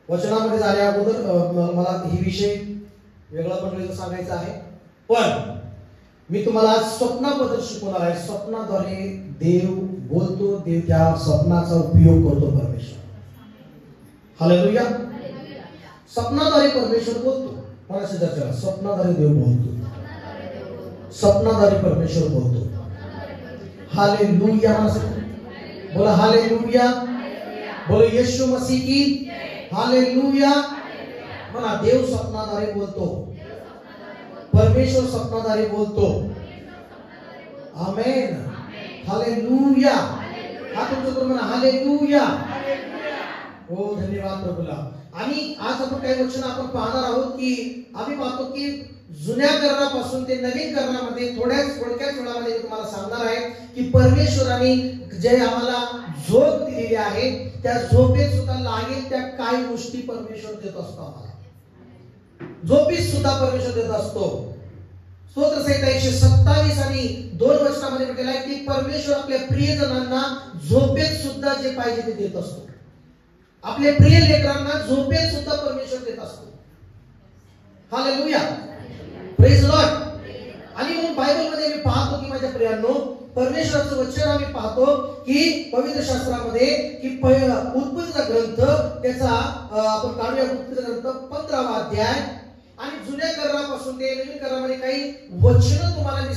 वचनामध्ये जाण्या अगोदर मला ही विषय वेगळा पण सांगायचा आहे, पण मी तुम्हाला आज स्वप्नाबद्दल शिकवणार आहे. स्वप्नाद्वारे देव बोलतो, देव त्या स्वप्नाचा उपयोग करतो परमेश्वर. हालेलुया. स्वप्नाद्वारे परमेश्वर बोलतो. मला शेजारच्या स्वप्नाद्वारे देव बोलतो, स्वप्नाद्वारे परमेश्वर बोलतो. हालेलुया. बोला हालेलुया. बोलो यीशु मसीह की हालेलुया. म्हणा देव स्वप्नाद्वारे बोलतो, परमेश्वर स्वप्नाद्वारे बोलतो. आमेन. हालेलुया. हात उंच करून म्हणा हालेलुया. हो धन्यवाद प्रभूला. आणि आज आपण काही वचन आपण पाहणार आहोत की आम्ही पाहतो की जुन्या करारापासून ते नवीन करारामध्ये थोड्याच वेळामध्ये तुम्हाला सांगणार आहे की परमेश्वराने जे आम्हाला झोप दिलेली आहे त्या झोपेत सुद्धा लागेल त्या काही गोष्टी परमेश्वर देत असतो. आम्हाला झोपेत सुद्धा परमेश्वर देत असतो. स्तोत्र संहिता 127 आणि 2 वचनामध्ये म्हटलेलं आहे की परमेश्वर आपल्या प्रियजनांना झोपेत सुद्धा जे पाहिजे ते देत असतो. आपल्या प्रिय लेकरांना झोपेत सुद्धा परमेश्वर देत असतो. हालेलुया. Praise Lord. आणि मग बायबलमध्ये मी पाहतो की माझ्या प्रियांनो परमेश्वराचं वचन आम्ही पाहतो की पवित्र शास्त्रामध्ये की उत्पत्तीचा ग्रंथ त्याचा आपण काढूया उत्पत्तीचा ग्रंथ 15वा अध्याय आणि जुन्या करारापासून ते नवीन करारामध्ये काही वचन तुम्हाला मी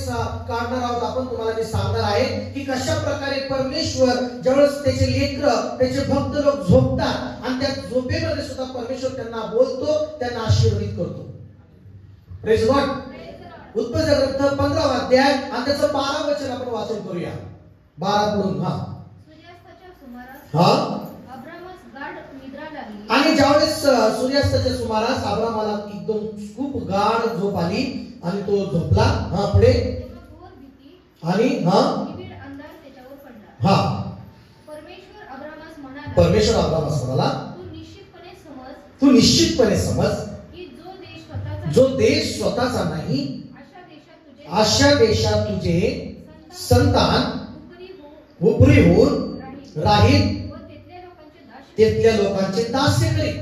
काढणार आहोत. आपण तुम्हाला मी सांगणार आहे की कशा प्रकारे परमेश्वर ज्यावेळेस त्याचे लेकरं त्याचे भक्त लोक झोपतात आणि त्या झोपेमध्ये सुद्धा परमेश्वर त्यांना बोलतो, त्यांना आशीर्वादित करतो. Praise Lord. उत्पत्तीचा ग्रंथ 15वा अध्याय आणि त्याचं 12 वचन आपण वाचन करूया. 12 कडून. सूर्यास्ताच्या सुमारास अब्रामास गाढ निद्रा लागली. आणि ज्यावेळेस सूर्यास्ताच्या सुमारास अब्रामाला एकदम खूप गाढ झोप आली आणि तो झोपला. पुढे आणि निबिड अंधार त्याच्यावर पडला. परमेश्वर अब्रामास म्हणाला तू निश्चितपणे समज की जो देश स्वतःचा नाही अशा देशात तुझे संतान उपरी होऊन राहील, तिथल्या लोकांचे दास्य करेल.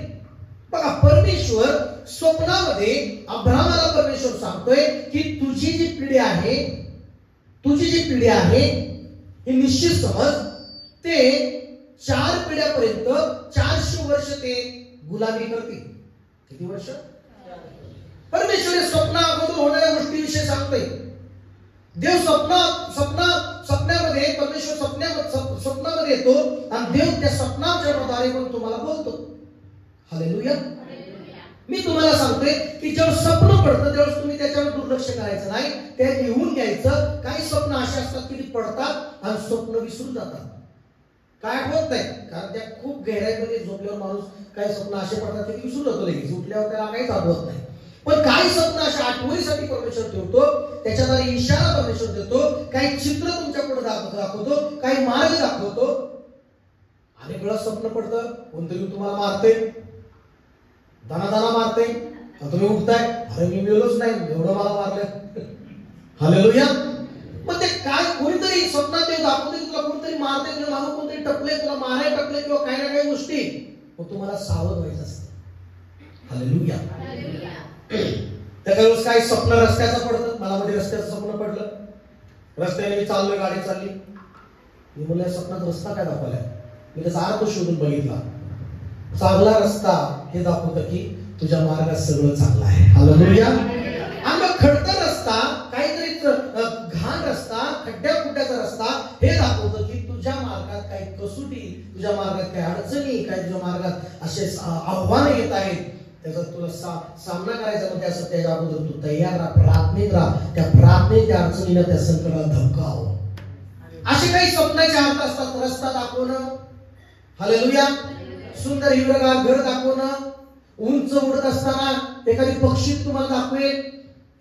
बघा परमेश्वर स्वप्नामध्ये अब्रामाला परमेश्वर सांगतोय की तुझी जी पिढी आहे हे निश्चित समज ते 4 पिढ्यापर्यंत 400 वर्ष ते गुलामी करतील. किती वर्ष? परमेश्वर स्वप्ना अगोदर होणाऱ्या गोष्टीविषयी सांगतोय. देव स्वप्नामध्ये परमेश्वर स्वप्नामध्ये येतो आणि देव त्या स्वप्नाच्या द्वारे पण तुम्हाला बोलतो. हालेलुया. मी तुम्हाला सांगतोय की जेव्हा स्वप्न पडतं तेव्हा तुम्ही त्याच्यावर दुर्लक्ष करायचं नाही, ते लिहून घ्यायचं. काही स्वप्न असे असतात की पडतात आणि स्वप्न विसरून जातात, काय आठवत नाही, कारण त्या खूप गहराईमध्ये झोपल्यावर माणूस काही स्वप्न असे पडतात की विसरून जातो लगेच, उठल्यावर त्याला काहीच आठवत नाही. पण काही स्वप्न अशा आठवणीसाठी परमेश्वर ठेवतो, त्याच्याद्वारे इशारा परमेश्वर देतो, काही चित्र तुमच्या पुढे दाखवतो, काही मार्ग दाखवतो. अनेक वेळा स्वप्न पडतं कोणतरी तुम्हाला मारते, दाना मारते, तुम्ही उठताय, अरे मी मेलोच नाही, एवढं मला मारलं. हालेलुया. मग ते काय कोणीतरी स्वप्नात ते दाखवते तुला कोणतरी मारते, तुला मागून कोणतरी टपले, तुला मारायला टपले किंवा काही ना काही गोष्टी, मग तुम्हाला सावध व्हायचं असतं. हालेलुया. त्याच्या वेळेस काही स्वप्न रस्त्याचं पडतं. मला मध्ये रस्त्याचं स्वप्न पडलं, रस्त्याने मी चाललोय, गाडी चालली, मी म्हणलं स्वप्नात रस्ता काय दाखवलाय, मी त्याचा अर्थ शोधून बघितला. चांगला रस्ता हे दाखवतं की तुझ्या मार्गात सगळं चांगलं आहे. हालेलुया. आणि मग खडतर रस्ता, काहीतरी घाण रस्ता, खड्ड्याचा रस्ता हे दाखवतं की तुझ्या मार्गात काही कसुटी, तुझ्या मार्गात काही अडचणी, काही तुझ्या मार्गात असे आव्हानं येत आहेत, त्याचा तुला सामना करायचा. मग त्याच्या अगोदर तू तयार राहा, प्रार्थनेत राहा, त्या प्रार्थनेत त्या अडचणीला, त्या संकटाला धमकाव. असे काही स्वप्नाचे अर्थ असतात. रस्ता दाखवणं, हालेलुया, सुंदर हिरवगार घर दाखवणं, उंच उडत असताना एखादी पक्षी तुम्हाला दाखवेल,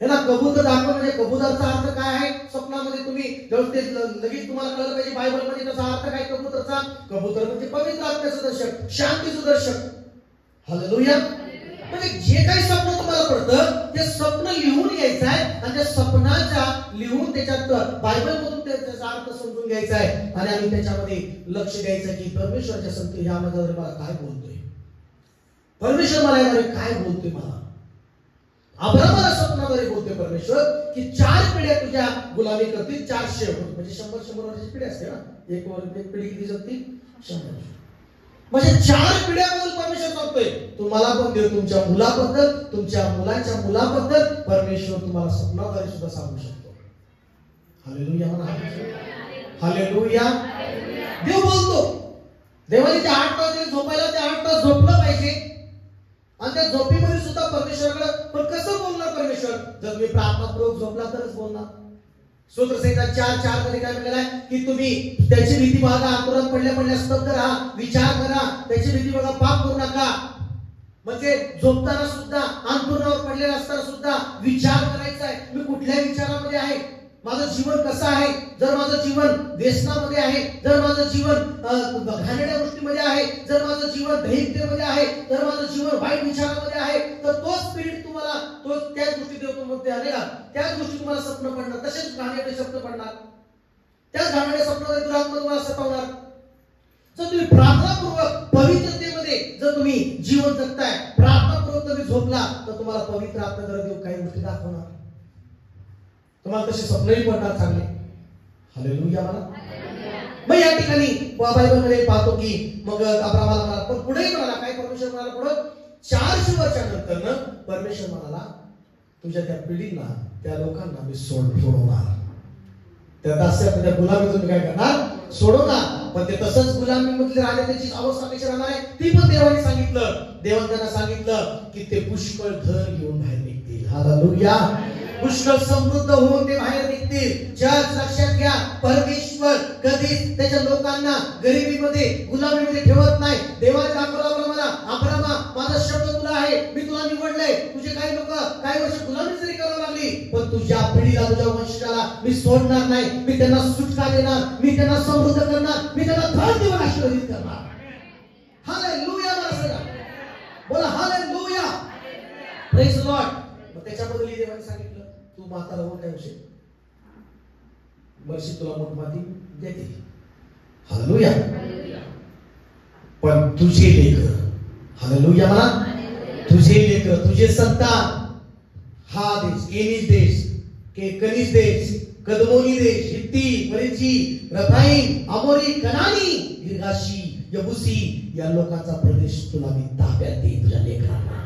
ह्याला कबूतर दाखवणं. म्हणजे कबूतरचा अर्थ काय आहे स्वप्नामध्ये तुम्ही लगेच तुम्हाला कळलं पाहिजे. बायबलमध्ये त्याचा अर्थ काय कबूतरचा? कबूतर म्हणजे पवित्र आत्म्याचं दर्शक, शांतीचं दर्शक. हालेलुया. म्हणजे जे काही स्वप्न तुम्हाला पडतं ते स्वप्न लिहून घ्यायचं आहे आणि त्या स्वप्नाच्या लिहून त्याच्यात बायबलमधून त्याचा अर्थ समजून घ्यायचा आहे आणि आम्ही त्याच्यामध्ये लक्ष द्यायचं की परमेश्वराच्या संगती ह्यामध्ये मला काय बोलतोय. परमेश्वर मला याद्वारे काय बोलतोय, मला अब्रामाला स्वप्नाद्वारे बोलतोय परमेश्वर की 4 पिढ्या तुझ्या गुलामी करतील, 400 म्हणजे 100 वर्षाची पिढी असते ना, एक पिढी किती जगतील, 100 म्हणजे 4 पिढ्याबद्दल परमेश्वर सांगतोय. तुम्हाला पण देव तुमच्या मुलाबद्दल, तुमच्या मुलांच्या मुलाबद्दल परमेश्वर तुम्हाला स्वप्नाद्वारे सुद्धा सांगू शकतो. हालेलुया म्हणा, हालेलुया. देव बोलतो. देवाने ते 8 तास दिले झोपायला, ते 8 तास झोपलं पाहिजे. आणि त्या झोपेमध्ये सुद्धा परमेश्वराकडे पण कसं बोलणार परमेश्वर? जर तुम्ही प्रार्थनापूर्वक झोपला तरच बोलणार. स्तोत्रसंहिता 4:4 मध्ये काय म्हटलेलं आहे की तुम्ही त्याची भीती बाळगा, अंतरात पडल्या स्तब्ध राहा, विचार करा, त्याची भीती बघा, पाप करू नका. म्हणजे झोपताना सुद्धा, अंतरावर पडलेला असताना सुद्धा विचार करायचा आहे, मी कुठल्या विचारामध्ये आहे, माझं जीवन कसं आहे. जर माझं जीवन व्यसनामध्ये आहे, जर माझं जीवन घाणेरड्या गोष्टीमध्ये आहे, जर माझं जीवन दैहिकतेमध्ये आहे, जर माझं जीवन वाईट विचारामध्ये आहे, तर तोच स्पिरिट तुम्हाला, तोच त्याच गोष्टी देव तुम्हाला आले ना, त्याच गोष्टी तुम्हाला स्वप्न पडणार, तसेच घाणेरडे स्वप्न पडणार, त्याच घाणेरड्या स्वप्नामध्ये दुरात्मा तुम्हाला सतावणार. जर तुम्ही प्रार्थनापूर्वक पवित्रतेमध्ये जर तुम्ही जीवन जगताय, प्रार्थनापूर्वक तुम्ही झोपला, तर तुम्हाला पवित्र आत्म्याद्वारे देव काही गोष्टी दाखवणार, तुम्हाला तसे स्वप्नही पडणार चांगले. हालेलुया म्हणा. मग या ठिकाणी बायबलमध्ये पाहतो की मग अब्रामाला म्हणाला, पण पुढे म्हणाला काय, परमेश्वर म्हणाला पुढे 400 वर्षानंतर परमेश्वर म्हणाला, तुझ्या त्या पिढींना, त्या लोकांना मी सोडवणार, त्या दास्यात, त्या गुलामी तुम्ही काय करणार, सोडवणार. पण ते तसंच गुलामीमधले राजा त्याची अवस्था कशी राहणार आहे ती पण देवाने सांगितलं. देवाने त्यांना सांगितलं की ते पुष्कळ धन घेऊन बाहेर निघतील. हालेलुया. पुष्कळ समृद्ध होऊन ते बाहेर निघतील. जग लक्षात घ्या, परमेश्वर कधीच त्याच्या लोकांना गरिबीमध्ये, गुलामीमध्ये ठेवत नाही. देवाने दाखवलं मला, अब्रामा, माझा शब्द तुला आहे, मी तुला निवडलंय. तुझे काही लोक काही वर्ष गुलामी जरी करावी लागली, पण तुझ्या पिढीला, तुझ्या वंशजाला मी सोडणार नाही. मी त्यांना सुटका देणार, मी त्यांना समृद्ध करणार, मी त्यांना धन देऊन आशीर्वादित करणार. हालेलुया. बोला हालेलुया. Praise the Lord. मग त्याच्याबद्दल देवाने सांगितलं, तू म्हातारा होऊन काय होशील, मर्शी तुला मोठमाती देते. हालेलुया. पण तुझे लेकर, हालेलुया म्हणा, तुझे लेकर, तुझे संतान, हा देश, केनिज देश, कनिज देश, कदमोनी देश, हित्ती, परिजी, रफाईम, अमोरी, कनानी, गिर्गाशी, यबुसी या लोकांचा प्रदेश तुला मी ताब्यात देईन तुझ्या लेकरांना.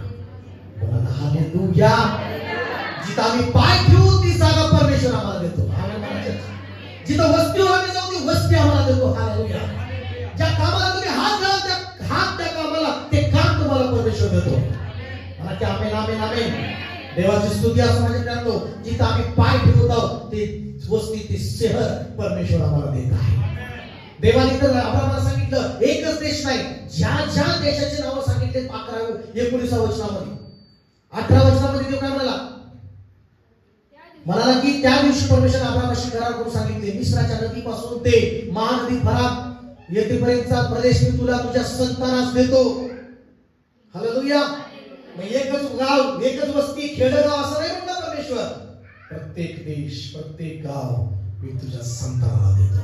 हालेलुया. जिथं आम्ही पाय ठेवू ती जागा परमेश्वर आम्हाला देतो. जिथं वस्तीवर आम्ही जाऊ ती वस्ती आम्हाला देतो. हालेलुया. ज्या कामाला तुम्ही हात घालाल त्या कामाला ते काम तुम्हाला परमेश्वर देतो. मला की आमेन, आमेन, आमेन. देवाची स्तुती असो माझ्या मित्रांनो. जिथं आम्ही पाय ठेवत आहोत ते वस्ती, ते शहर परमेश्वर आम्हाला देत आहे. देवाने तर अब्रामाला सांगितलं एकच देश नाही, ज्या ज्या देशाचे नाव सांगितले 19 वचनामध्ये, 18 वचनामध्ये देव काय म्हणाला की त्या दिवशी परमेश्वर अब्रामाशी करार करून सांगितले, मिस्राच्या नदीपासून ते महानदी फरात येथेपर्यंतचा प्रदेश मी तुला तुझ्या संतानास देतो. हालेलुया. मग एकच गाव, एकच वस्ती, खेडेगाव असं नाही म्हणला परमेश्वर. प्रत्येक देश, प्रत्येक गाव मी तुझ्या संतानाला देतो.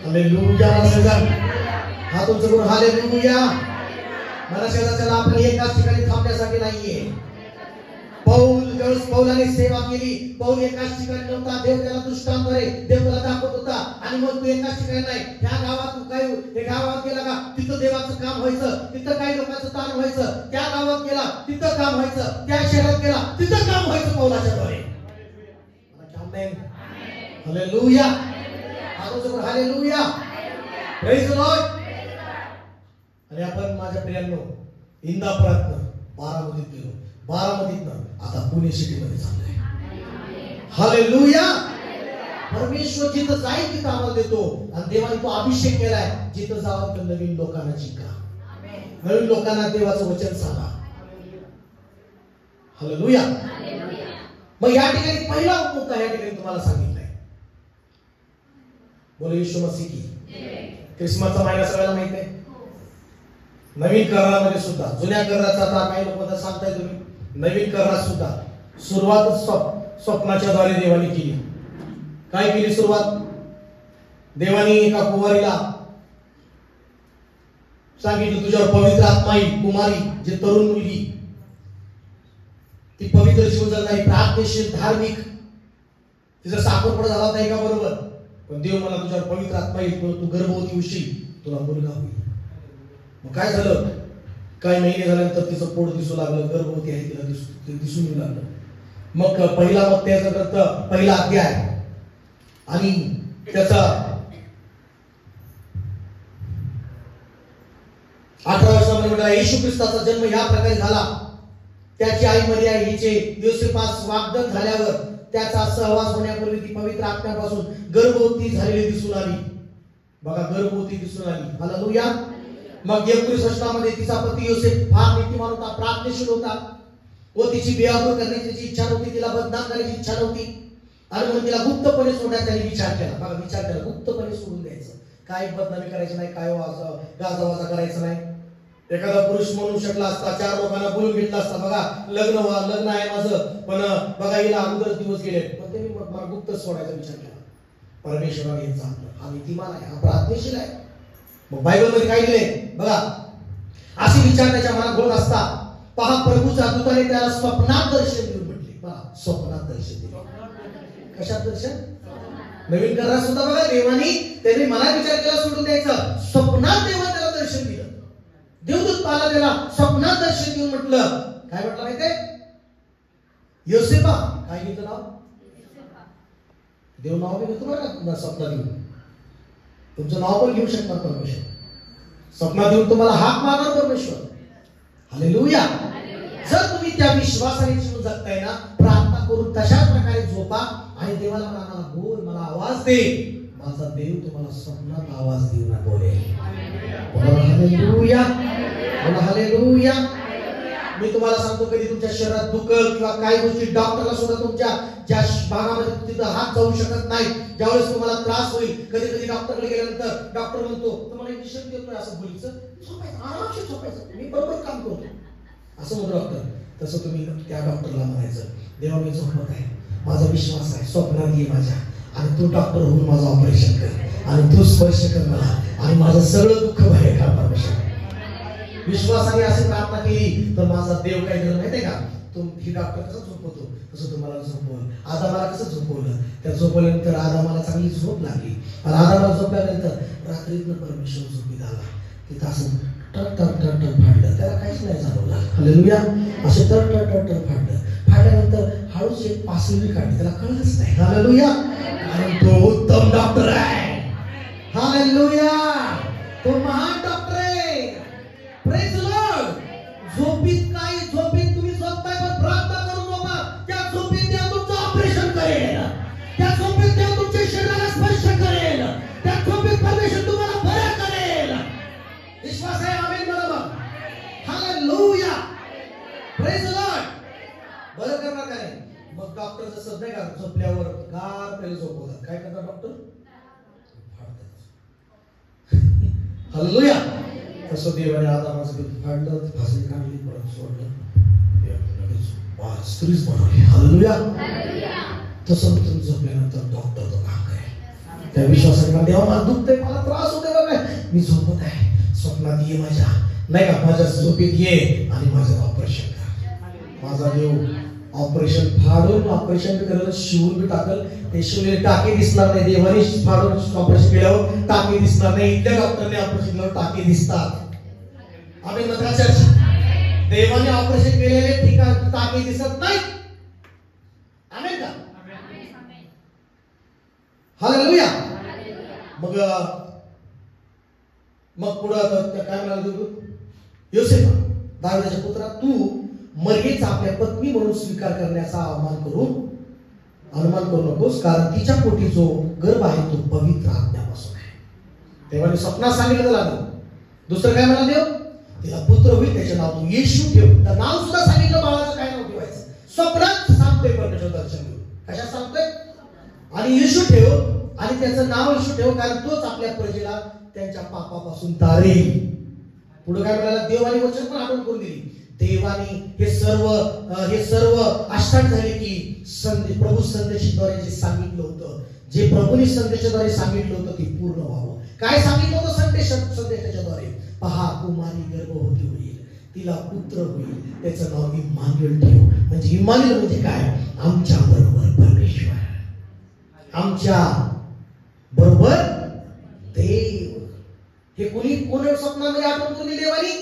हालेलुया. हा तुमचं करून हालेलुया. मला शेजारच्याला आपण एकाच ठिकाणी थांबण्यासाठी नाहीये. पौलाने सेवा केली. पौल एकाच ठिकाणी नव्हता. देव त्याला दृष्टांतद्वारे देव त्याला दाखवत होता. आणि मग तू एकाच ठिकाणी नाही, ह्या गावात तू काय, हे गावात गेला का तिथं देवाचं काम व्हायचं, तिथं काही लोकांचं ताण व्हायचं. त्या गावात गेला तिथं काम व्हायचं, त्या शहरात गेला तिथं काम व्हायचं पौलाच्या द्वारे. Hallelujah. Hallelujah. Praise the Lord. आणि आपण माझ्या प्रियांनो इंदापुरातनं बारामतीत गेलो, बारामतीतनं आता पुणे सिटी मध्ये चाललोय. हालेलुया. परमेश्वर जिथं जाईल तिथं आम्हाला देतो. आणि देवाने तो अभिषेक केलाय, जिथं जावं तर नवीन लोकांना जिंका, नवीन लोकांना देवाचं वचन सांगा. हालेलुया. मग या ठिकाणी पहिला उपमुद्दा या ठिकाणी तुम्हाला सांगितलाय. बोलो येशू मसीह की. ख्रिसमसचा महिना सगळ्याला माहित आहे. नवीन करारामध्ये सुद्धा, जुन्या कराराचा आता काही लोक सांगताय तुम्ही, नवीन करारात सुद्धा सुरुवात स्वप्नाच्या द्वारे देवाने केली. काय केली सुरुवात? देवाने एका कुवारीला सांगितलं तुझ्यावर पवित्र आत्मा येईल. कुमारी जे तरुण मुलगी ती पवित्र जीवन जगत नाही, प्रार्थनेशील, धार्मिक, तिचा साखरपुडा झाला नाही का बरोबर, पण देव मला तुझ्यावर पवित्र आत्मा येईल, तू गर्भवती होशील, तुला मुलगा होईल. मग काय झालं, काही महिने झाल्यानंतर तिचं पोट दिसू लागलं, गर्भवती आहे तिला दिसून येऊ लागलं. मग पहिला मग त्याचा ग्रंथ पहिला अध्याय आणि त्याचा 18 वर्षामध्ये म्हटलं येशू ख्रिस्ताचा जन्म या प्रकारे झाला. त्याची आई मरिया हिचे योसेफास वाग्दान झाल्यावर त्याचा सहवास होण्यापूर्वी ती पवित्र आत्म्यापासून गर्भवती झालेली दिसून आली. बघा, गर्भवती दिसून आली. हालेलुया. मग 19 वर्षामध्ये तिचा पती योसेफ फार नीतिमान होता, प्रार्थनेशील होता व तिची बेआबरू करण्याची जी इच्छा नव्हती, तिला बदनाम करण्याची इच्छा नव्हती आणि म्हणून तिला गुप्तपणे सोडण्याचा त्यांनी विचार केला. बघा, विचार केला गुप्तपणे सोडून द्यायचं, काय बदनामी करायची नाही, काय गाजावाजा करायचं नाही. एखादा पुरुष म्हणू शकला असता, 4 लोकांना बोलून घेतला असता, बघा लग्न आहे माझं, पण बघा हिला अगोदरच दिवस गेले, पण त्यांनी मला गुप्त सोडायचा विचार केला. परमेश्वराने हे सांगितलं, हा नीतिमान आहे, हा प्रार्थनेशील आहे. मग बायबलमध्ये काय लिहिलंय बघा, असे विचार त्याच्या मनात होत असता पहा प्रभूच्या दूताने त्याला स्वप्नात दर्शन देऊन म्हटले. पहा, स्वप्नात दर्शन दिले. कशात दर्शन? नवीन करार सुद्धा बघा, देवानी त्याने मला विचार केला सोडून द्यायचं, स्वप्नात देवा त्याला दर्शन दिलं. देवदूत पाला त्याला स्वप्नात दर्शन देऊन म्हटलं, काय म्हटलं माहितीये? योसेफा. काय घेतलं नाव? देव नाव घेतो बरं स्वप्नात देऊन. तुमचं नाव पण घेऊ शकतात परमेश्वर. स्वप्नात देऊन तुम्हाला हाक मारणार परमेश्वर. हालेलुया. जर तुम्ही त्या विश्वासाने जीवन जगताय ना, प्रार्थना करून तशाच प्रकारे झोपा आणि देवाला म्हणा, मला बोल, मला आवाज दे. माझा देव तुम्हाला स्वप्नात आवाज देऊन बोलेल. हालेलुया. हालेलुया. मी तुम्हाला सांगतो, कधी तुमच्या शरीरात दुखल किंवा काही गोष्टी डॉक्टरला सुद्धा तुमच्या ज्या भागामध्ये तिथं हात जाऊ शकत नाही, ज्यावेळेस तुम्हाला त्रास होईल, कधी कधी डॉक्टरकडे गेल्यानंतर डॉक्टर म्हणतो तुम्हाला एक विषय देतोय असं बोलीचं, झोपायचं, आरामशीर झोपायचं, मी बरोबर काम करतो असं म्हणतो डॉक्टर. तसं तुम्ही त्या डॉक्टरला म्हणायचं, देवा मी झोपत आहे, माझा विश्वास आहे, स्वप्नात ये माझ्या आणि तू डॉक्टर होऊन माझं ऑपरेशन कर आणि तू स्पर्श कर मला आणि माझं सगळं दुःख बाहेर काढ परमेश्वर. विश्वासाने अशी प्रार्थना केली तर माझा देव काय करत माहितीये का, ही डॉक्टर कसं झोपवतो तसं तुम्हाला झोपवलं. आदामाला कसं झोपवलं, त्या झोपवल्यानंतर आदामाला चांगली झोप लागली आणि आदामाला झोपल्यानंतर रात्रीतनं परमेश्वर झोपी झाला. तिथं असं टट टट टट टट फाडलं, त्याला काहीच नाही जाणवलं. हालेलुया. असे टट टट टट टट फाडलं. फाडल्यानंतर हळूच एक पासळी काढली, त्याला कळलंच नाही. हालेलुया. आणि तो उत्तम डॉक्टर आहे. हालेलुया. तो महान डॉक्टर आहे. Praise the Lord. झोपीत काय, झोपीत तुम्ही झोपताय पण प्रार्थना करून झोपा. त्या झोपीत देव तुमचं ऑपरेशन करेल. त्या झोपीत देव तुमच्या शरीराला स्पर्श करेल. त्या झोपीत परमेश्वर तुम्हाला बरं करेल. विश्वास आहे? आमेन बरोबर. हालेलुया. Praise the Lord. बरं करणार काय? मग डॉक्टर जसं नाही का झोपल्यावर गार त्याला झोपवतात, काय करतात डॉक्टर? हालेलुया. तसं देवाने आदामाचं दूध फाडलं, फासली काढली, परत सोडलं, स्त्रीच बनवली. हालेलुया. तसं तुम्ही झोपल्यानंतर डॉक्टर तो काम करेल. त्या विश्वासाने देवा मला दुखतंय, मला त्रास होतोय बघा, मी झोपत आहे, स्वप्नात ये माझ्या, नाही का माझ्या झोपेत ये आणि माझं ऑपरेशन कर. माझा देव ऑपरेशन फाडून ऑपरेशन करायला शिवून बी टाकल. ते शिवलेले टाके दिसणार नाही. देवाने फाडून ऑपरेशन केल्यावर टाके दिसणार नाही. इथल्या डॉक्टरने ऑपरेशन केल्यावर टाके दिसतात. आम्ही मद्रास देवाने ऑपरेशन केलेले ठिकाण टाके दिसत नाही. आमेन का? हालेलुया. मग पुढं काय म्हणाल, योसेफ दाविदाच्या पुत्रा, तू मरियेचा आपल्या पत्नी म्हणून स्वीकार करण्याचा अनुमान करू नकोस, कारण तिच्या पोटी जो गर्भ आहे तो पवित्र आत्म्यापासून आहे. तेव्हा स्वप्नात सांगितलं त्याला. दुसरं काय म्हणाल देव, तिला पुत्र होईल, त्याचे नाव तू येशू ठेव. तर नाव सुद्धा सांगितलं, बाळाचं काय नाव ठेवायचं स्वप्नात सांगतोय परमेश्वर दर्शन घेऊन. कशात सांगतोय? आणि येशू ठेव आणि त्याचं नाव येशू ठेव, कारण तोच आपल्या प्रजेला त्यांच्या पापापासून तारेल. पुढे काय म्हणाला, देवाने वचन पण आठवण करून दिली. देवाने हे सर्व अष्टांग झाले की प्रभू संदेशाद्वारे जे सांगितलं होतं, जे प्रभूने संदेशाद्वारे सांगितलं होतं ते पूर्ण व्हावं. काय सांगितलं होतं संदेशाच्याद्वारे? पहा, कुमारी गर्भवती होईल, तिला पुत्र होईल, त्याचं नाव इम्मानुएल ठेव. म्हणजे इम्मानुएल म्हणजे काय? आमच्या बरोबर परमेश्वर, आमच्या बरोबर देव. हे कोणी स्वप्नामध्ये आठवण करून दिली? देवानी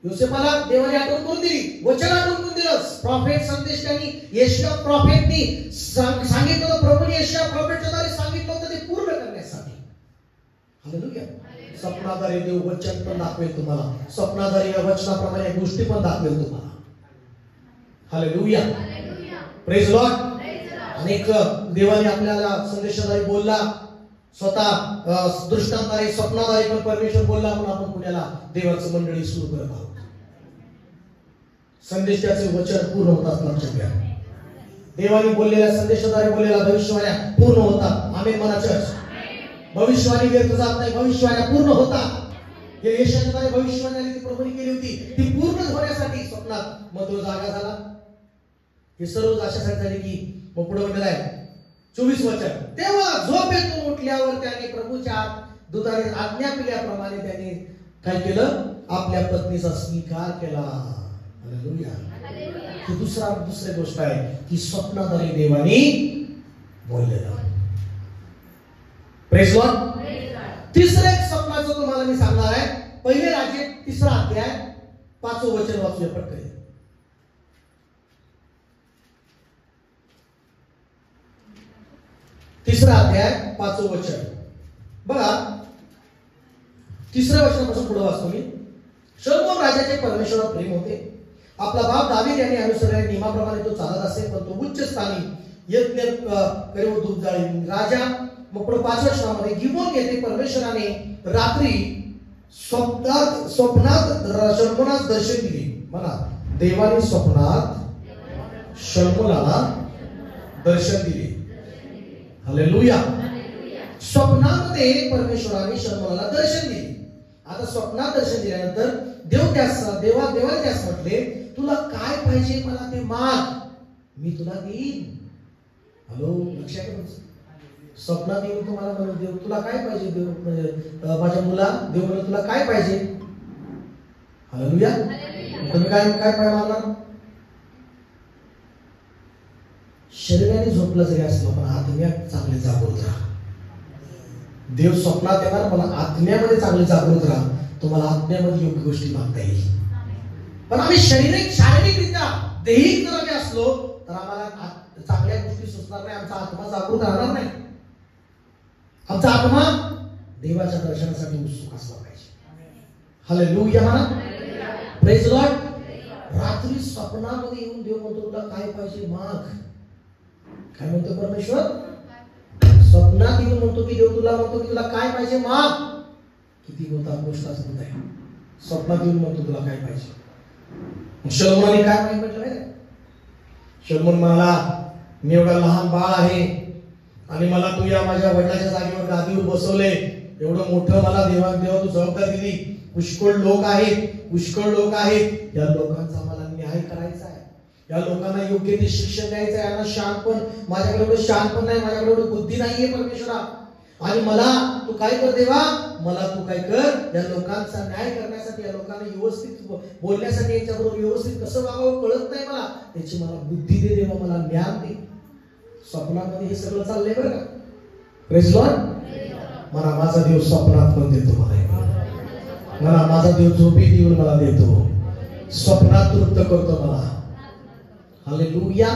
योसेफाला देवाने आठवण करून दिली, वचन आठवण करून दिलं. प्रॉफेट संदेश त्यांनी यशाया प्रॉफेटनी सांगितलं होतं, प्रभूने यशाया प्रॉफेटच्या द्वारे सांगितलं होतं ते पूर्ण करण्यासाठी. हालेलुया. स्वप्नाद्वारे देव वचन पण दाखवेल तुम्हाला, स्वप्नाद्वारे या वचनाप्रमाणे या गोष्टी पण दाखवेल तुम्हाला. हालेलुया. Praise Lord. अनेक देवाने आपल्याला संदेशाद्वारे बोलला, स्वतः दृष्टांताद्वारे स्वप्नाद्वारे पण परमेश्वर बोलला, म्हणून आपण पुण्याला देवाचं मंडळी सुरू करत आहोत. संदेशाचे वचन पूर्ण होतात, लक्षात घ्या. देवाने बोललेल्या संदेशाद्वारे बोललेल्या भविष्यवाण्या पूर्ण होतात. आमेन म्हणा चर्च. भविष्यवाणी व्यर्थ जात नाही, भविष्यवाण्या पूर्ण होतात. हे यशाच्याद्वारे भविष्यवाणी प्रभूने केली होती, ती पूर्ण होण्यासाठी स्वप्नात मग तो जागा झाला. हे सर्व अशासाठी झाले की मग पुढे म्हणलेलं आहे 24 वचन, तेव्हा झोपेतून उठल्यावर त्याने प्रभूच्या दुधाने आज्ञा केल्याप्रमाणे त्याने काय केलं? आपल्या पत्नीचा स्वीकार केला. हालेलुया. ही दुसरी गोष्ट आहे की स्वप्नाद्वारे देवाने बोललेलं. Praise Lord. तिसरं एक स्वप्नाचं तुम्हाला मी सांगणार आहे. पहिले राजे 3 अध्याय 5 वचन वाचूया पटकन. 3 अध्याय 5 वचन बघा. 3 वचनापासून पुढे वाचतो मी. शलोमोन राजाचे परमेश्वरावर प्रेम होते. आपला बाप दावीद यांनी अनुसरलेल्या नियमाप्रमाणे तो चालत असे, पण तो उच्च स्थानी यज्ञ करीव धूप जाळी. राजा मग पुढे 5 वचनामध्ये गिबोन येथे परमेश्वराने रात्री स्वप्नात शलोमोनास दर्शन दिले. म्हणा, देवाने स्वप्नात शलोमोनाला दर्शन दिले. हालेलुया. स्वप्नामध्ये परमेश्वराने शलोमोनाला दर्शन दिले. आता स्वप्नात दर्शन दिल्यानंतर देवाने त्यास म्हटले, तुला काय पाहिजे मला ते माग, मी तुला देईन. हॅलो, लक्षात घ्या. स्वप्नात येऊन तुम्हाला म्हणून देव तुला काय पाहिजे, देव माझ्या मुला देव म्हणून तुला काय पाहिजे. हालेलुया. तुम्ही काय मागणार? शरीराने झोपलं जरी असलं पण आत्म्यात चांगले जागृत राहा. देव स्वप्नात येणार पण आत्म्यामध्ये चांगले जागृत राहा. तुम्हाला आत्म्यामध्ये योग्य गोष्टी मागता येईल. पण आम्ही शारीरिकरित्या दैहिक जर आम्ही असलो तर आम्हाला चांगल्या गोष्टी सुचणार नाही. आमचा आत्मा जागृत राहणार नाही. आमचा आत्मा देवाच्या दर्शनासाठी उत्सुक असला पाहिजे. हालेलुया म्हणा. Praise Lord. रात्री स्वप्नामध्ये येऊन देव म्हणतो तुला काय पाहिजे माग. काय म्हणतो परमेश्वर? स्वप्नात येऊन म्हणतो की देव तुला म्हणतो की तुला काय पाहिजे माग. किती मोठा गोष्ट असत आहे. स्वप्नात येऊन म्हणतो तुला काय पाहिजे. शलोमोनाने काय म्हटलं माहिती? शलोमोन म्हणाला, मी एवढा लहान बाळ आहे आणि मला तू या माझ्या वडिलाच्या जागेवर गादीवर बसवले. एवढं मोठं मला देवा तू जबाबदारी दिली. पुष्कळ लोक आहेत. या लोकांचा मला न्याय करायचा आहे. या लोकांना योग्य ते शिक्षण द्यायचं आहे. यांना शहाणपण, माझ्याकडे एवढं शहाणपण नाही, माझ्याकडे एवढी बुद्धी नाहीये परमेश्वरा. आणि मला तू काय कर देवा, मला तू काय कर, या लोकांचा न्याय करण्यासाठी, या लोकांना व्यवस्थित बोलण्यासाठी, यांच्याबरोबर व्यवस्थित कसं वागावं कळत नाही मला. त्याची मला बुद्धी दे देवा, मला ज्ञान दे. स्वप्नामध्ये हे सगळं चाललंय बरं का. Praise Lord. मला माझा देव स्वप्नात पण देतो. मला माझा देव झोपेत येऊन मला देतो. स्वप्नात तृप्त करतो मला. हालेलुया.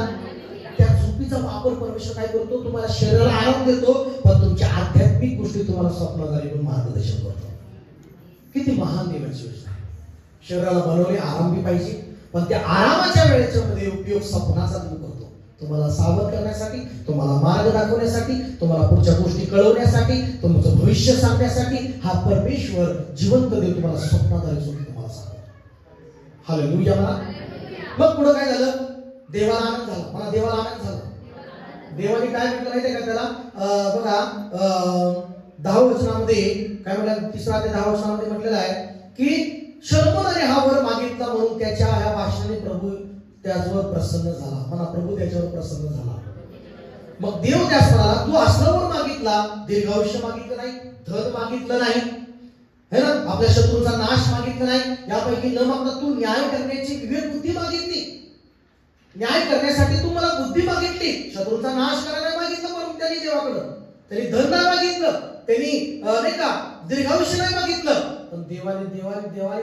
त्या झोपीचा वापर परमेश्वर काय करतो? तुम्हाला शरीराला आराम देतो पण तुमच्या आध्यात्मिक गोष्टी तुम्हाला स्वप्नाद्वारे पण मार्गदर्शन करतो. किती महान देवाची योजना आहे. शरीराला बनवले आराम बी पाहिजे पण त्या आरामाच्या वेळेच्या मध्ये उपयोग स्वप्नाचा देव करतो. तुम्हाला सावध करण्यासाठी, तुम्हाला मार्ग दाखवण्यासाठी, तुम्हाला पुढच्या गोष्टी कळवण्यासाठी, तुमचं भविष्य सांगण्यासाठी हा परमेश्वर जिवंत देव तुम्हाला स्वप्नाद्वारे तुम्हाला सांगतो. हालेलुया म्हणा. मग पुढे काय झालं? देवाला आनंद झाला. मला देवाला आनंद झाला. देवाने काय म्हटलं माहितीये का त्याला? बघा 10 वचनामध्ये काय म्हटलं? 3 ते 10 वचनामध्ये म्हटलेलं आहे की शलोमोनाने हा वर मागितला म्हणून त्याच्या ह्या भाषणाने प्रभू त्याच्यावर प्रसन्न झाला. म्हणा, प्रभू त्याच्यावर प्रसन्न झाला. मग देव त्यास म्हणाला, तू असल्यावर मागितला, दीर्घायुष्य मागितलं नाही, धन मागितलं नाही, है ना, आपल्या शत्रूचा नाश मागितला नाही, यापैकी न मागता तू न्याय करण्याची विवेक बुद्धी मागितली. न्याय करण्यासाठी तू मला बुद्धी मागितली. शत्रूचा नाश करायला नाही मागितलं, पण त्यांनी देवाकडं त्यांनी धन नाही मागितलं, त्यांनी नाही का दीर्घायुष्य नाही मागितलं, पण देवाने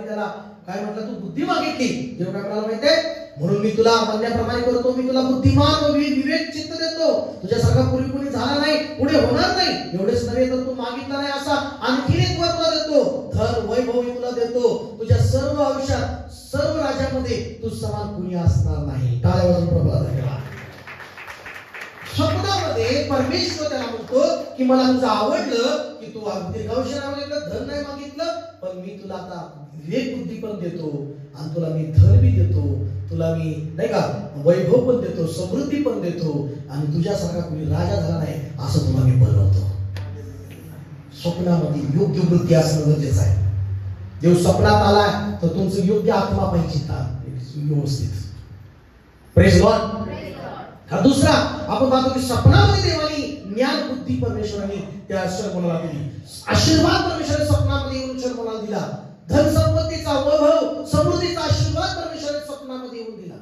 त्याला काय म्हटलं, तू बुद्धी मागितली. देव काय म्हणाला माहितीये, म्हणून मी तुला म्हणण्याप्रमाणे करतो, मी तुला बुद्धिमान व विवेक चित्त देतो. तुझ्यासारखा पूर्वी कोणी झाला नाही, पुढे होणार नाही. एवढेच नव्हे तर तू मागितला नाही असा आणखी एक वर तुला देतो, धन वैभव मी तुला देतो. तुझ्या सर्व आयुष्यात सर्व राज्यामध्ये तू समान कुणी असणार नाही. टाळ्या वाजवून प्रभूला धन्यवाद. स्वप्नामध्ये परमेश्वर त्याला म्हणतो की मला तुझं आवडलं की तू दीर्घायुष्य नाही मागितलं, धन नाही मागितलं, पण मी तुला आता विवेक बुद्धी पण देतो, आणि तुला मी धन बी देतो, तुला मी नाही का वैभव पण देतो, समृद्धी पण देतो, आणि तुझ्यासारखा कोणी राजा झाला नाही असं तुला मी बनवतो. स्वप्नामध्ये योग्य वृत्ती असणं गरजेचं आहे. देव स्वप्नात आला तर तुमचं योग्य आत्मा पाहिजे व्यवस्थित. Praise Lord. हा दुसरा आपण पाहतो की स्वप्नामध्ये देवानी ज्ञान बुद्धी परमेश्वराने त्या शर्मला दिली. आशीर्वाद परमेश्वराने स्वप्नामध्ये येऊन शर्मला दिला. धन संपत्तीचा वैभव समृद्धीचा आशीर्वाद परमेश्वराने स्वप्नामध्ये येऊन दिला.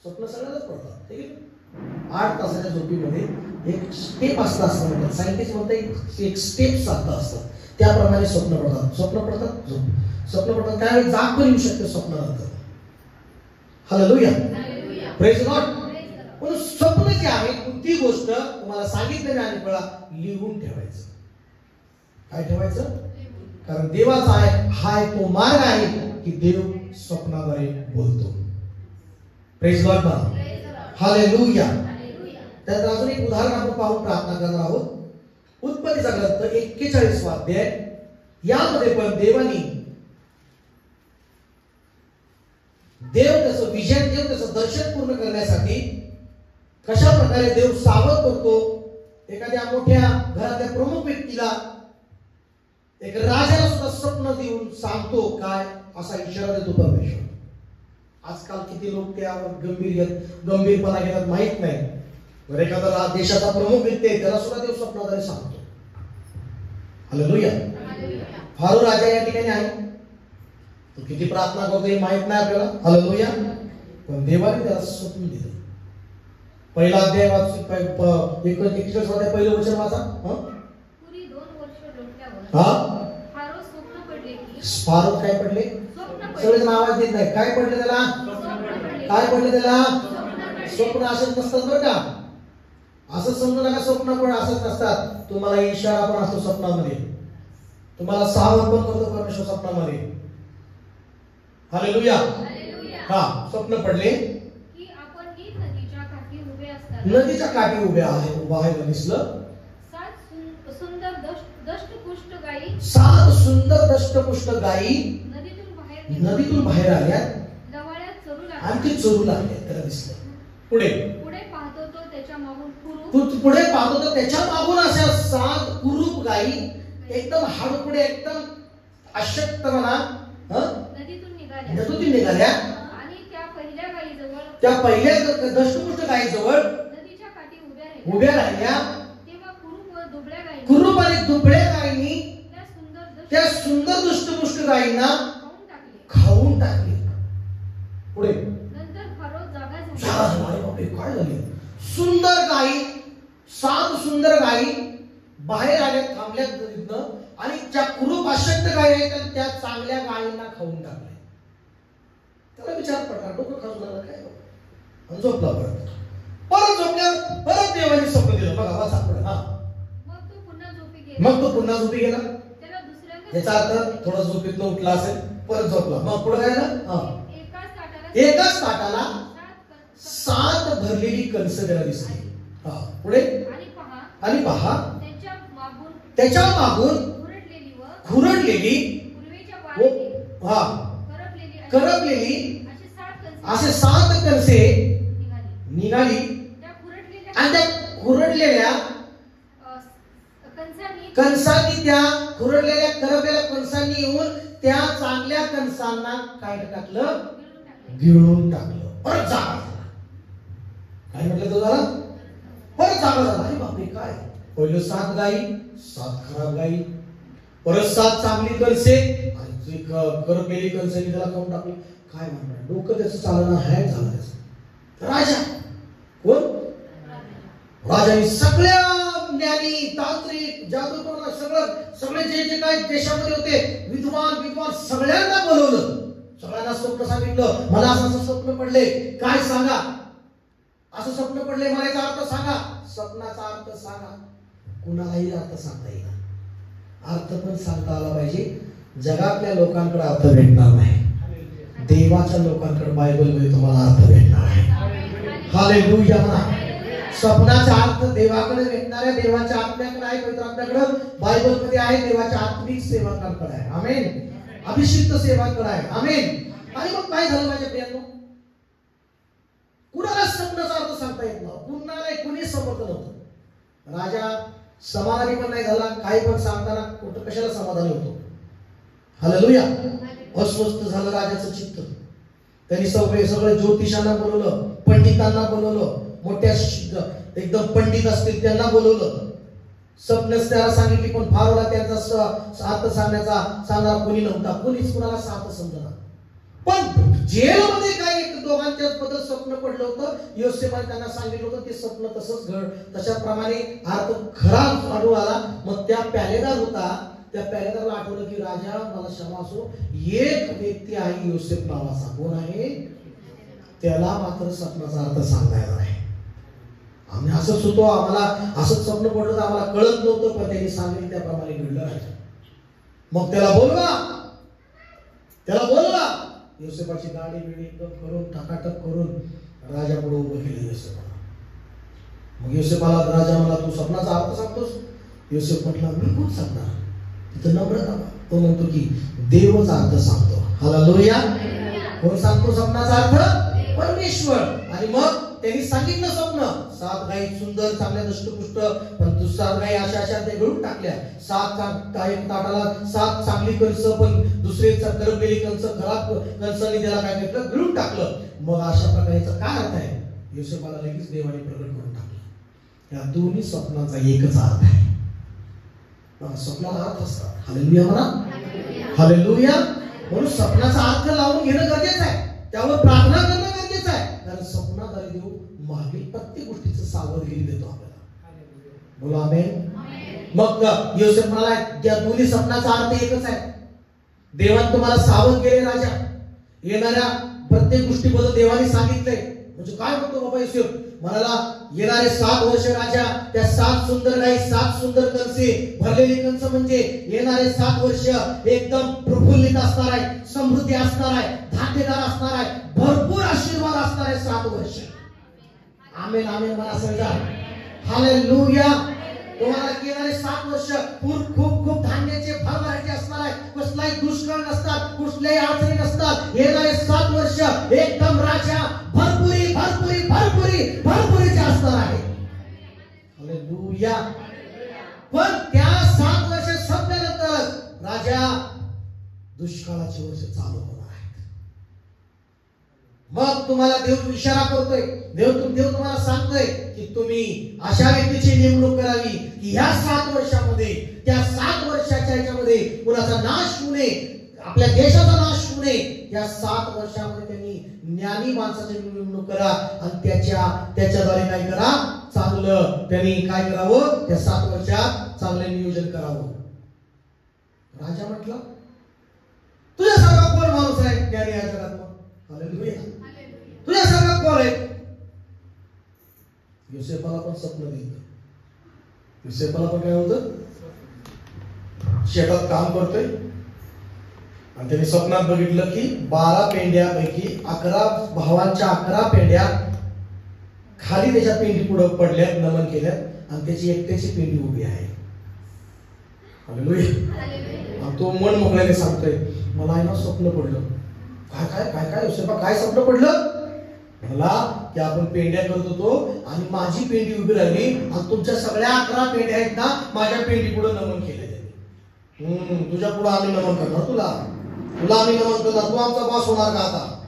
स्वप्न सगळ्यांनाच पडतात, ठीक आहे. 8 तासाच्या झोपीमध्ये एक स्टेप असतं असं म्हणतात. सायंटिस्ट म्हणतात एक स्टेप साधतं असतं, त्याप्रमाणे स्वप्न पडतात. स्वप्न पडतात त्यावेळी जाग पण येऊ शकते स्वप्नानंतर. हालेलुया. Praise Lord. पण स्वप्न जे आहे कोणती गोष्ट तुम्हाला सांगितलं नाही आणि मला लिहून ठेवायचं. काय ठेवायचं? कारण देवाचा आहे हा तो मार्ग आहे की देव स्वप्नाद्वारे बोलतो. Praise Lord. हालेलुया. त्यात अजून एक उदाहरण आपण पाहून प्रार्थना करणार आहोत. उत्पत्तीचा ग्रंथ 41 अध्याय. यामध्ये पण देव त्याचं विजन, देव त्याचं दर्शन पूर्ण करण्यासाठी कशा प्रकारे देव सावध करतो. एखाद्या मोठ्या घरातल्या प्रमुख व्यक्तीला, एक राजाला सुद्धा स्वप्न देऊन सांगतो काय असा इशारा देतो परमेश्वर. आजकाल किती लोक त्यावर गंभीरपणा घेतात माहित नाही. जर एखादा देशाचा प्रमुख व्यक्ती आहे त्याला सुद्धा देव स्वप्नाद्वारे सांगतो. हालेलुया. फारो राजा या ठिकाणी आहे, तो किती प्रार्थना करतो हे माहित नाही आपल्याला. हालेलुया. पण देवाने त्याला स्वप्न दिलं. पहिला अध्याय वाचू, 41 अध्याय पहिलं वचन वाचा. पुरी 2 वर्ष लोटल्यावर फारो स्वप्न पडले की फारो काय पडले? सगळेच आवाज देत नाही. काय पडले त्याला? काय पडले त्याला? स्वप्न असंच नसतात बरं का. असं समजू नका स्वप्न पण असंच नसतात. तुम्हाला इशारा पण असतो स्वप्नामध्ये, तुम्हाला सावध पण करतो परमेश्वर स्वप्नामध्ये. हालेलुया. हा स्वप्न पडले की आपण ही नदीच्या काठी उभे असतात. नदीच्या काठी उभे आहे दिसलं. 7 सुंदर दष्टपुष्ट गायी 7 सुंदर दष्टपुष्ट गायी नदीतून बाहेर आल्या, लवाळ्यात चरू लागल्या, आणखी चरू लागल्या. त्याला दिसलं. पुढे पाहतो तो त्याच्या मागून पुढे पाहतो तर त्याच्या मागून अशा 7 कुरूप गायी एकदम हाडपुडे, एकदम अशक्त म्हणा, नदीतून निघाल्या. आणि त्या पहिल्या दष्टपुष्ट गायीजवळ नदीच्या काठी उभ्या राहिल्या. तेव्हा कुरूप आणि दुबळ्या गायींनी त्या सुंदर दष्टपुष्ट गायींना खाऊन टाकले. पुढे नंतर फारो जागा झाला. काय झाले? सुंदर गायी, 7 सुंदर गायी बाहेर आल्या, थांबल्या नदीतनं, आणि ज्या कुरूप अशक्त गायी आहेत त्या चांगल्या गायींना खाऊन टाकले. त्याला विचार पडला, डोकं खाऊन झालं काय, आणि झोपला. परत झोपल्यावर परत देवाने स्वप्न दिलं. बघा वाचा पुढे. मग तो पुन्हा झोपी गेला. त्याला दुसऱ्यांदा याचा अर्थ थोडा झोपेतनं उठला असेल, परत झोपला. मग पुढे काय झालं? एकाच ताटाला 7 भरलेली कणस त्याला दिसली. पुढे आणि पहा त्याच्या मागून खुरडलेली करपलेली असे 7 कणसे निघाली, आणि त्या खुरडलेल्या कणसांनी, त्या खुरडलेल्या करपलेल्या कणसांनी येऊन त्या चांगल्या कणसांना काय टाकलं? गिळून टाकलं. परत जागा झाला. काय म्हटलं तो झाला परत चांगला झाला. अरे बापरे काय, पहिलं 7 गायी 7 खराब गायी, परत 7 चांगली कणसे आणि करत गेली कणसांनी त्याला खाऊन टाकली. काय म्हणणार, डोकं त्याचं चालणं हॅक झालं त्याचं. राजा कोण, राजाने सगळ्या ज्ञानी तांत्रिक जादूटोणा सगळे जे काय देशामध्ये होते विद्वान सगळ्यांना बोलवलं, सगळ्यांना स्वप्न सांगितलं. मला असं स्वप्न पडले, काय सांगा, असं स्वप्न पडले, मला याचा अर्थ सांगा. स्वप्नाचा अर्थ सांगा, कुणालाही अर्थ सांगता येईल, अर्थ पण सांगता आला पाहिजे. जगातल्या लोकांकडे अर्थ भेटणार नाही, देवाच्या लोकांकडे बायबलमध्ये तुम्हाला अर्थ भेटणार आहे. हालेलुया म्हणा. स्वप्नाचा अर्थ देवाकडे भेटणाऱ्या देवाच्या आत्म्याकडे आहे, पवित्र आत्म्याकडे बायबलमध्ये आहे, देवाच्या आत्मिक सेवकांकडे आहे. आमेन. अभिषिक्त सेवकांकडे आहे. आमेन. आणि मग काय झालं माझ्या प्रियांनो, कुणाला स्वप्नाचा अर्थ सांगता येत नव्हता, कुणाला कुणी समजत नव्हतं. राजा समाधानी पण नाही झाला, काही पण सांगताना कुठं कशाला समाधानी होतो. हालेलुया. अस्वस्थ झालं राजाचं चित्त. त्यांनी सगळे ज्योतिषांना बोलवलं, पंडितांना बोलवलं, मोठ्या एकदम पंडित असतील त्यांना बोलवलं. स्वप्नच त्याला सांगितली, पण फार वेळा त्यांचा अर्थ सांगणारा कोणी नव्हता, कोणीच कुणाला अर्थ समजला. पण जेलमध्ये काय दोघांच्या बद्दल स्वप्न पडलं होतं, योसेफाने त्यांना सांगितलं होतं, ते स्वप्न तसंच तशाप्रमाणे अर्थ खरा आढळून आला. मग त्या पॅलेदार होता, त्या पॅलेदारला आठवलं की राजा मला क्षमा असो, एक व्यक्ती आहे योसेफ नावाचा, कोण आहे, त्याला मात्र स्वप्नाचा अर्थ सांगता येणार आहे. आम्ही असंच होतो, आम्हाला असंच स्वप्न पडलं, आम्हाला कळत नव्हतं, पण त्यांनी सांगितलं त्याप्रमाणे घडलं राजा. मग त्याला बोलवा. योसेफाची गाडी बिडी एकदम करून टाकाटक करून राजा पुढे उभं केलं योसेफाला. मग योसेफाला राजा मला तू स्वप्नाचा अर्थ सांगतोस. योसेफ म्हटला मी कोण सांगणार, तिथं नम्रता. तो म्हणतो की देवच अर्थ सांगतो. हालेलुया. कोण सांगतो स्वप्नाचा अर्थ, परमेश्वर. आणि मग त्यांनी सांगितलं स्वप्न, 7 गायी सुंदर चांगल्या दष्टपुष्ट, पण 7 गायी अशा ते गळून टाकल्या. 7 ताटाला 7 चांगली कणस, पण दुसरे गरम गेली कणस, खराब कणसांनी त्याला काय केलं, गळून टाकलं. मग अशा प्रकारचा काय अर्थ आहे, योसेफाला लगेच देवाने प्रगट करून टाकलं. या दोन्ही स्वप्नाचा एकच अर्थ आहे. स्वप्नाला अर्थ असतात. हालेलुया म्हणा. हालेलुया. म्हणून स्वप्नाचा अर्थ लावून घेणं गरजेचं आहे, त्यावर प्रार्थना करणं गरजेचं आहे. कारण स्वप्नाद्वारे देव मागील प्रत्येक गोष्टीचं सावधगिरी देतो आपल्याला. बोला आमेन. मग योसेफ म्हणाला त्या दोन्ही स्वप्नाचा अर्थ एकच आहे. देवाने तुम्हाला सावध केले राजा, येणाऱ्या प्रत्येक गोष्टीबद्दल देवाने सांगितलंय. म्हणजे काय म्हणतो बाबा योसेफ, म्हणाला येणारे 7 वर्ष राजा, त्या 7 सुंदर गायी 7 सुंदर कणसे भरलेली कणस म्हणजे येणारे 7 वर्ष एकदम प्रफुल्लित असणार आहे, समृद्धी असणार आहे, धान्यदार असणार आहे, भरपूर आशीर्वाद असणार आहे 7 वर्ष. आमेन. आमेन म्हणा समजा. हालेलुया. तुम्हाला येणारे 7 वर्ष खूप धान्याचे भरभराटी असणार आहे, कसलाही दुष्काळ नसतात, कुठल्याही अडचणी नसतात. येणारे 7 वर्ष एकदम राजा भरपुरीचे असणार आहे. हालेलुया. पण त्या 7 वर्ष संपल्यानंतर राजा दुष्काळाचे वर्ष चालू होणार आहेत. मग तुम्हाला देव इशारा करतोय, देव तुम्हाला सांगतोय की तुम्ही अशा व्यक्तीची नेमणूक करावी की ह्या 7 वर्षामध्ये, त्या 7 वर्षाच्या ह्याच्यामध्ये कुणाचा नाश होऊ नये, आपल्या देशाचा नाश होऊ नये. या 7 वर्षामध्ये त्यांनी ज्ञानी माणसाची नेमणूक करा आणि त्याच्याद्वारे काय करा, चांगलं त्यांनी काय करावं, त्या 7 वर्षात चांगले नियोजन करावं. राजा म्हटला तुझ्यासारखा कोण माणूस आहे ज्ञानी या जगात? हालेलुया. तुझ्यासारखा कोण आहे? योसेफाला पण स्वप्न दिलं. योसेफाला पण काय होतं, शेतात काम करतोय आणि त्याने स्वप्नात बघितलं की 12 पेंड्यापैकी 11 भावांच्या 11 पेंड्या खाली त्याच्या पेंडी पुढे पडल्यात, नमन केल्यात आणि त्याची एकट्याची पेंडी उभी आहे. हालेलुया. तो मन मोकळ्याने सांगतोय मला आहे ना स्वप्न पडलं. काय योसेफा काय स्वप्न पडलं? मला की आपण पेंड्या करत होतो आणि माझी पेंडी उभी राहिली आणि तुमच्या सगळ्या 11 पेंड्या आहेत ना माझ्या पेंडी पुढे नमन केले त्यांनी. तुझ्या पुढे आम्ही नमन करणार, तुला आम्ही नमन करणार. तू आमचा बास होणार का? आता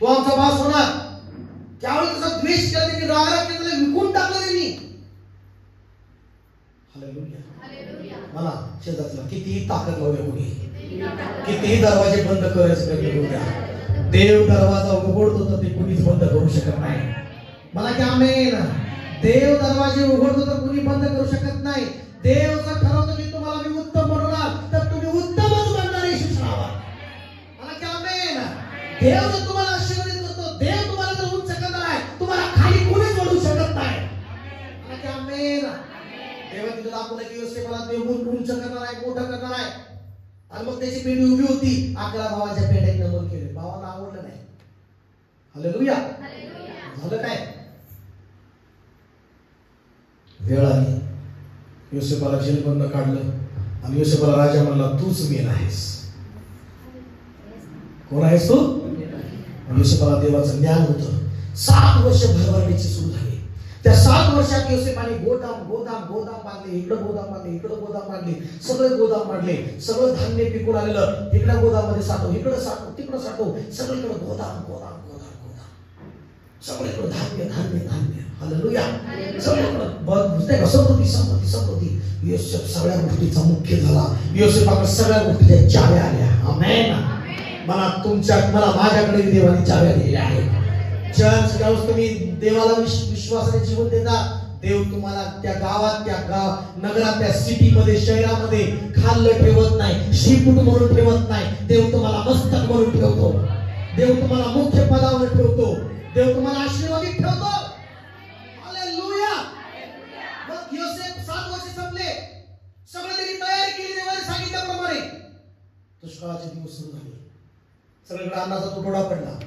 तू आमचा बास होणार. त्यावेळी त्याचा द्वेष द्वेष केला, त्यांनी राग केला, विकून टाकलं त्यांनी. हालेलुया. मला शेजारला कितीही ताकद लावू द्या, कोणी कितीही दरवाजे बंद करायचे प्रयत्न करू द्या, देव दरवाजा उघडतो तर ते कोणीच बंद करू शकत नाही. मला की आमेन. देव दरवाजे उघडतो तर कोणी बंद करू शकत नाही. देव जर ठरवतो की तुम्हाला मी उत्तम बनवणार तर तुम्ही उत्तमच बनणार आहे शिक्षणावर. मला की आमेन. देव जर तुम्हाला आशीर्वादित करतो, देव तुम्हाला जर उंच करणार आहे, तुम्हाला खाली कोणीच ओढू शकत नाही. मला की आमेन. देवा तिथं दाखवलं की योसेफला देव उंच करणार आहे, मोठं करणार आहे. आणि मग त्याची पेंडी उभी होती, 11 भावाच्या पेंड्यात नमन केले, भावाला आवडलं नाही. हालेलुया. झालं काय? वेळ आली, योसेफला जेलमधनं काढलं आणि योसेफला राजा म्हणला, तूच मेन आहेस. कोण आहेस तू? योसेफला देवाचं ज्ञान होतं. 7 वर्ष भरभरणीची सुरू झाली. त्या 7 वर्षात योसेफाने गोदाम बांधले, इकडं गोदाम बांधले, इकडं गोदाम बांधले, सगळे गोदाम बांधले. सगळं धान्य पिकून आलेलं इकडं गोदामध्ये साठव, इकडं साठव, तिकडं साठव, सगळीकडे गोदाम. सगळीकडे धान्य. हालेलुया. सगळीकडे समृद्धी. योसेफ सगळ्या गोष्टीचा मुख्य झाला. योसेफाकडे सगळ्या गोष्टीच्या चाव्या आल्या. आमेन. मला माझ्याकडे देवाने चाव्या दिलेल्या आहेत. ज्यावेळेस तुम्ही देवाला विश्वासाने जीवन देता, देव तुम्हाला त्या गावात, त्या नगरात, त्या सिटीमध्ये, शहरामध्ये खाल्लं ठेवत नाही, शिपूट म्हणून ठेवत नाही. देव तुम्हाला मस्तक म्हणून ठेवतो. देव तुम्हाला मुख्य पदावर ठेवतो. देव तुम्हाला आशीर्वादित ठेवतो. हालेलुया. मग योसेफ 7 वर्ष संपले, सगळं त्यांनी तयारी केली देवाने सांगितल्याप्रमाणे. दुष्काळाचे दिवस सुरू झाले. सगळीकडे अन्नाचा तुटवडा पडला,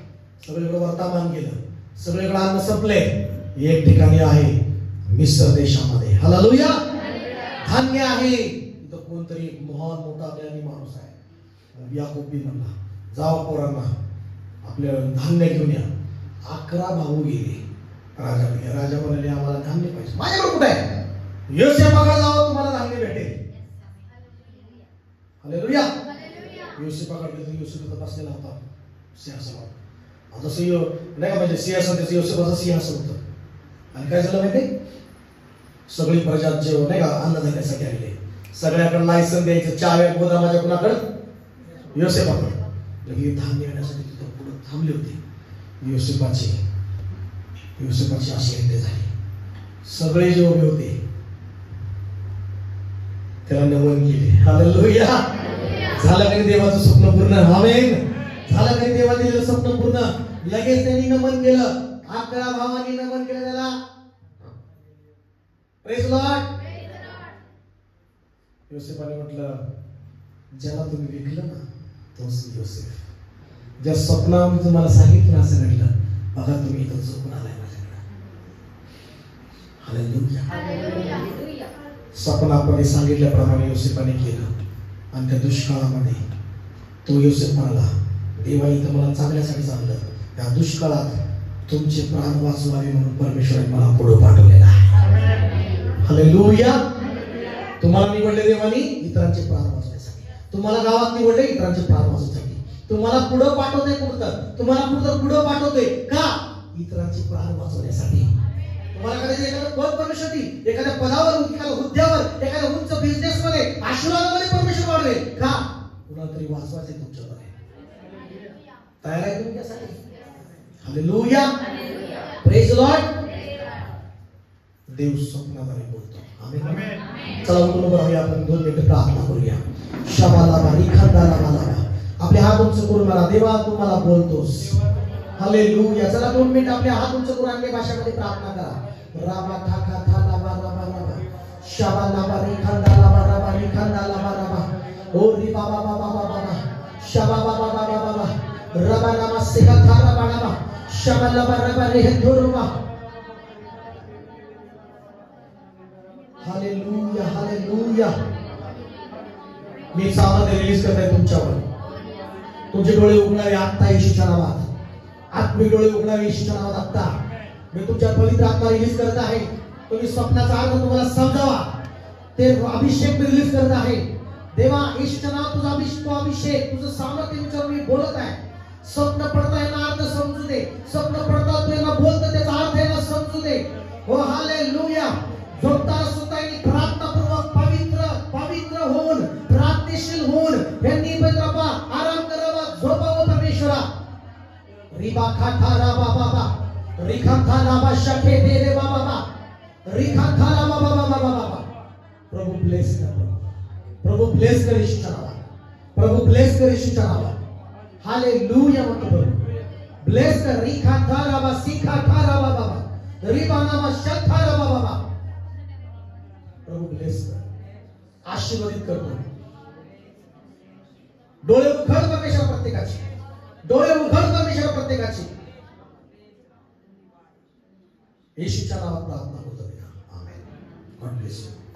सगळीकडे वर्तमान गेलं, सगळीकडे अन्न संपले. एक ठिकाणी आहे मिस्र देशामध्ये. हालेलुया. धान्य आहे. इथं कोणतरी एक महान मोठा ज्ञानी माणूस आहे, याकूब बी म्हणला, जावा पोरांना आपलं धान्य घेऊन या. 11 भाऊ गेले राजाकडे. राजा म्हणाले, आम्हाला धान्य पाहिजे. माझ्याकडे कुठे आहे? योसेफाकडे जावं, तुम्हाला धान्य भेटेल. हालेलुया. योसेफाकडे योसेफ बसलेला होता सिंहासनावर. जसं नाही का, म्हणजे सिंहासन त्याचं योसेफाचं सिंहासन होतं. आणि काय झालं माहिती? सगळी प्रजा जे नाही का अन्न देण्यासाठी आलेले, सगळ्याकडे लायसन द्यायचं. चाव्या गोदामाच्या कुणाकडे? योसेफाकडे. लगे धान्य येण्यासाठी तिथं पुढे थांबले होते. योसेफाची अशी एंट्री झाली. सगळे जे उभे होते त्याला नमन केले. हालेलुया. झालं काही देवाचं स्वप्न पूर्ण. आमेन. झालं काही देवा दिलेलं स्वप्न पूर्ण. लगेच त्यांनी नमन केलं. 11 भावांनी नमन केलं त्याला. Praise Lord. योसेफाने म्हटलं, ज्याला तुम्ही विकलं ना तोच योसेफ. ज्या स्वप्नामध्ये तुम्हाला सांगितलं असं घडलं, बघा तुम्ही इथं झोपून आलाय माझ्याकडे. हालेलुया. स्वप्नामध्ये सांगितल्याप्रमाणे योसेफाने केलं. आणि त्या दुष्काळामध्ये तो योसेफ म्हणाला, देवा इथं मला चांगल्यासाठी सांगलं, त्या दुष्काळात तुमचे प्राण वाचवावे म्हणून परमेश्वराने मला पुढे पाठवलेला आहे. हालेलुया. तुम्हाला निवडले देवानी इतरांचे प्राण वाचवण्यासाठी. तुम्हाला गावात निवडले इतरांचे प्राण वाचवण्यासाठी. तुम्हाला पुढे पाठवते. तुम्हाला पुढे पाठवते का? इतरांचे प्राण वाचवण्यासाठी. तुम्हाला कदाचित एखाद्या पद परमेश्वरी, एखाद्या पदावर, एखाद्या हुद्द्यावर, एखाद्या उंच बिझनेस मध्ये, आशीर्वादामध्ये परमेश्वर वाढवे का? कुणाला तरी वाचवायचे तुमच्याकडे. तयार आहे तुम्ही त्यासाठी? हालेलुया. Praise Lord. देव स्वप्नाद्वारे बोलतो. आमेन. चला उठून उभं राहूया. आपण 2 मिनिटं प्रार्थना करूया. शबालाबा रिखांदालाबा. आपले हात उंच करून म्हणा, देवा तू मला बोलतोस. हालेलुया. चला 2 मिनिट आपले हात उंच करून अन्य भाषेमध्ये प्रार्थना करा. राबा ठाका था लाबा राबा राबा शबालाबा रिखांदालाबा राबा रिखांदालाबा राबा ओ रि बाबा बाबा बाबा शबा बाबा बाबा बाबा रबा राबा सेहा था राबा राबा शबालाबा राबा रेहंदोरबा. हालेलुया. हालेलुया. मी सामर्थ्य रिलीज करत आहे तुमच्यावर. तुमचे डोळे उघडावे आत्ता येशूच्या नावात. आत्मिक डोळे उघडावे येशूच्या नावात आत्ता. मी तुमच्या पवित्र आत्मा रिलीज करत आहे. तुम्ही स्वप्नाचा अर्थ तुम्हाला समजावा. ते अभिषेक रिलीज करत आहे. देवा येशूच्या नावात तुझा अभिषेक, तुझं सामर्थ्य तुमच्यावर मी बोलत आहे. स्वप्न पडता यांना अर्थ समजू दे. स्वप्न पडता तू यांना बोलतो, त्याचा अर्थ यांना हो हालेलुया. झोपताना सुद्धा यांनी प्रार्थनापूर्वक पवित्र होऊन प्रार्थनेशील होऊन यांनी पवित्रपा आराम करावा, झोपावं परमेश्वरा. रिबा खाथा राबा बाबा रिखाथा राबा शखे दे बाबा रिखाथा राबा बाबा. प्रभु ब्लेस कर, प्रभु ब्लेस कर यीशुच्या नावात, प्रभु ब्लेस कर यीशुच्या नावात. हालेलुया म्हणतो प्रभु. ब्लेस कर. रिखाथा राबा सिखाथा राबा बाबा रिबा नामा शखा राबा बाबा. प्रभु ब्लेस कर, आशीर्वादित करतो. डोळे उघड परमेश्वर प्रत्येकाचे, डोळे उघड परमेश्वर प्रत्येकाचे. येशूच्या नावात प्रार्थना करतो. आमेन. God bless you.